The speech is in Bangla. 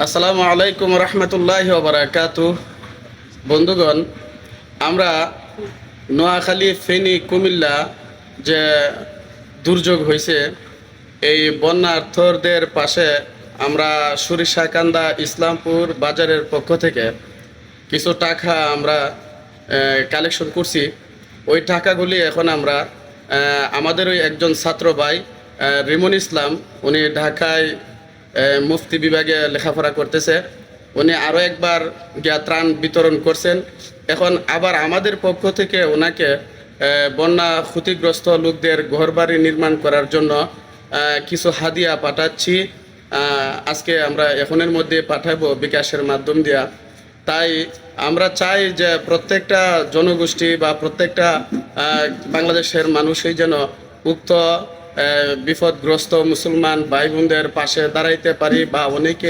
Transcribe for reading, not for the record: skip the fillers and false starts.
আসসালামু আলাইকুম রহমতুল্লাহি ওয়া বারাকাতুহু। বন্ধুগণ, আমরা নোয়াখালী, ফেনী, কুমিল্লা যে দুর্যোগ হয়েছে, এই বন্যার্থদের পাশে আমরা সরিষাকান্দা ইসলামপুর বাজারের পক্ষ থেকে কিছু টাকা আমরা কালেকশন করছি। ওই টাকাগুলি এখন আমরা আমাদের ওই একজন ছাত্র ভাই রিমন ইসলাম, উনি ঢাকায় মুফতি বিভাগে লেখাপড়া করতেছে। উনি আরও একবার গিয়া ত্রাণ বিতরণ করছেন। এখন আবার আমাদের পক্ষ থেকে ওনাকে বন্যা ক্ষতিগ্রস্ত লোকদের ঘরবাড়ি নির্মাণ করার জন্য কিছু হাদিয়া পাঠাচ্ছি। আজকে আমরা এখনের মধ্যে পাঠাবো বিকাশের মাধ্যম দিয়া। তাই আমরা চাই যে প্রত্যেকটা জনগোষ্ঠী বা প্রত্যেকটা বাংলাদেশের মানুষই যেন উক্ত বিপদগ্রস্ত মুসলমান ভাই বোনদের পাশে দাঁড়াইতে পারি বা অনেকে